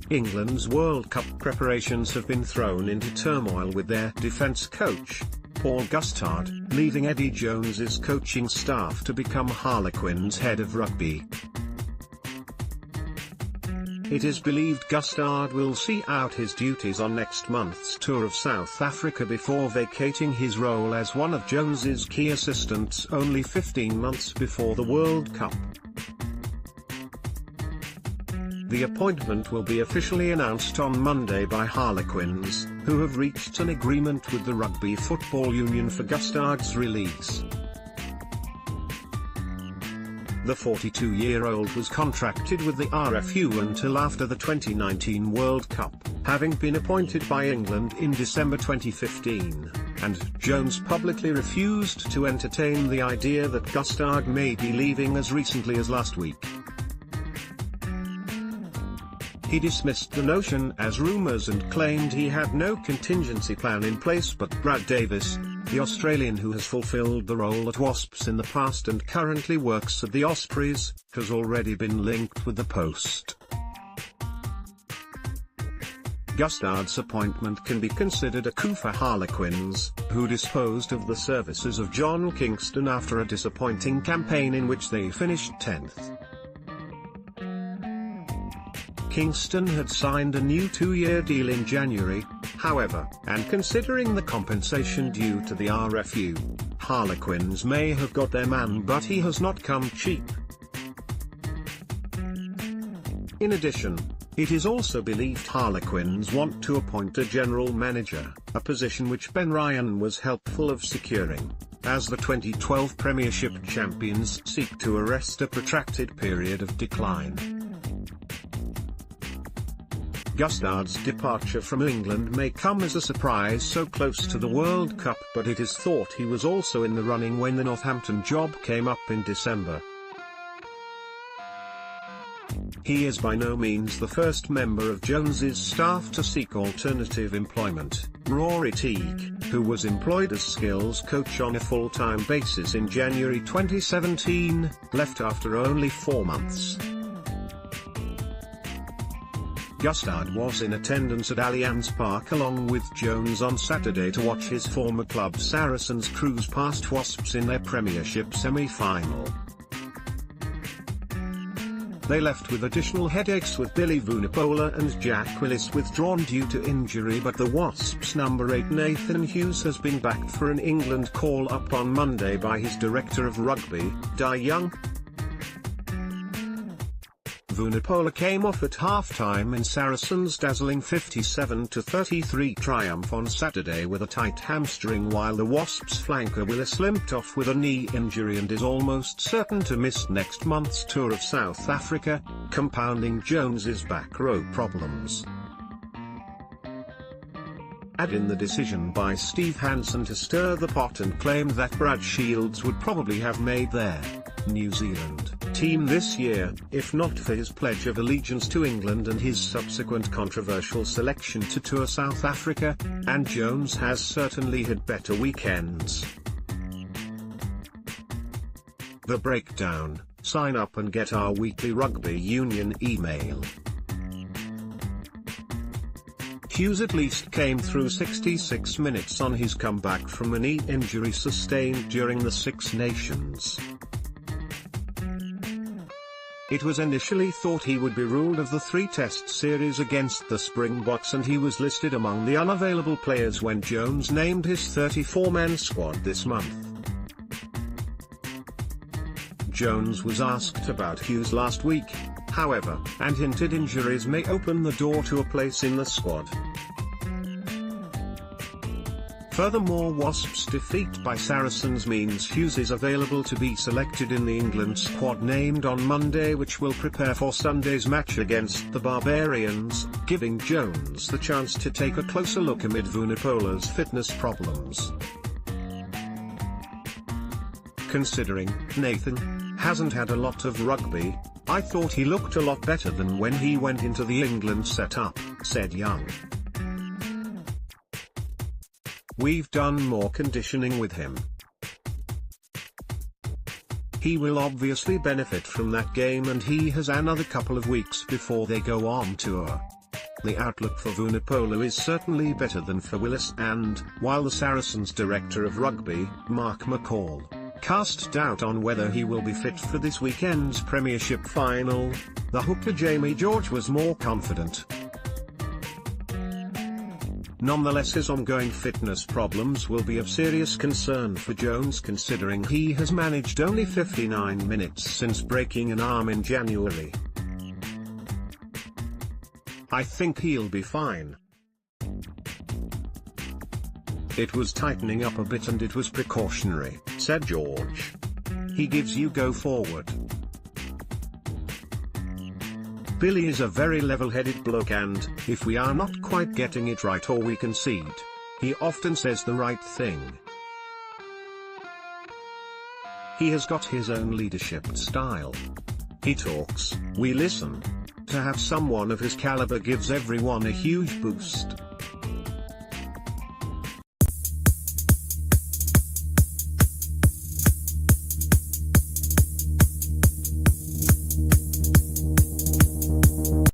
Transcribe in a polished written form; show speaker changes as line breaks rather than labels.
England's World Cup preparations have been thrown into turmoil with their defence coach, Paul Gustard, leaving Eddie Jones's coaching staff to become Harlequins head of rugby. It is believed Gustard will see out his duties on next month's tour of South Africa before vacating his role as one of Jones's key assistants only 15 months before the World Cup. The appointment will be officially announced on Monday by Harlequins, who have reached an agreement with the Rugby Football Union for Gustard's release. The 42-year-old was contracted with the RFU until after the 2019 World Cup, having been appointed by England in December 2015, and Jones publicly refused to entertain the idea that Gustard may be leaving as recently as last week. He dismissed the notion as rumours and claimed he had no contingency plan in place, but Brad Davis, the Australian who has fulfilled the role at Wasps in the past and currently works at the Ospreys, has already been linked with the post. Gustard's appointment can be considered a coup for Harlequins, who disposed of the services of John Kingston after a disappointing campaign in which they finished 10th. Kingston had signed a new 2-year deal in January, however, and considering the compensation due to the RFU, Harlequins may have got their man, but he has not come cheap. In addition, it is also believed Harlequins want to appoint a general manager, a position which Ben Ryan was helpful of securing, as the 2012 Premiership champions seek to arrest a protracted period of decline. Gustard's departure from England may come as a surprise so close to the World Cup, but it is thought he was also in the running when the Northampton job came up in December. He is by no means the first member of Jones's staff to seek alternative employment. Rory Teague, who was employed as skills coach on a full-time basis in January 2017, left after only 4 months. Gustard was in attendance at Allianz Park along with Jones on Saturday to watch his former club Saracens cruise past Wasps in their Premiership semi-final. They left with additional headaches, with Billy Vunipola and Jack Willis withdrawn due to injury, but the Wasps' number 8 Nathan Hughes has been backed for an England call-up on Monday by his director of rugby, Di Young. Vunipola came off at half-time in Saracens' dazzling 57-33 triumph on Saturday with a tight hamstring, while the Wasps' flanker Willis limped off with a knee injury and is almost certain to miss next month's tour of South Africa, compounding Jones's back row problems. Add in the decision by Steve Hansen to stir the pot and claimed that Brad Shields would probably have made their New Zealand team this year, if not for his pledge of allegiance to England and his subsequent controversial selection to tour South Africa, and Jones has certainly had better weekends. The Breakdown. Sign up and get our weekly rugby union email. Hughes at least came through 66 minutes on his comeback from a knee injury sustained during the Six Nations. It was initially thought he would be ruled of the 3-test series against the Springboks, and he was listed among the unavailable players when Jones named his 34-man squad this month. Jones was asked about Hughes last week, however, and hinted injuries may open the door to a place in the squad. Furthermore, Wasps' defeat by Saracens means Hughes is available to be selected in the England squad named on Monday, which will prepare for Sunday's match against the Barbarians, giving Jones the chance to take a closer look amid Vunipola's fitness problems. Considering Nathan hasn't had a lot of rugby, I thought he looked a lot better than when he went into the England setup, said Young. We've done more conditioning with him. He will obviously benefit from that game, and he has another couple of weeks before they go on tour. The outlook for Vunipola is certainly better than for Willis, and, while the Saracens' director of rugby, Mark McCall, cast doubt on whether he will be fit for this weekend's Premiership final, the hooker Jamie George was more confident. Nonetheless, his ongoing fitness problems will be of serious concern for Jones, considering he has managed only 59 minutes since breaking an arm in January. "I think he'll be fine. It was tightening up a bit and it was precautionary," said George. "He gives you go forward. Billy is a very level-headed bloke, and, if we are not quite getting it right or we concede, he often says the right thing. He has got his own leadership style. He talks, we listen. To have someone of his caliber gives everyone a huge boost."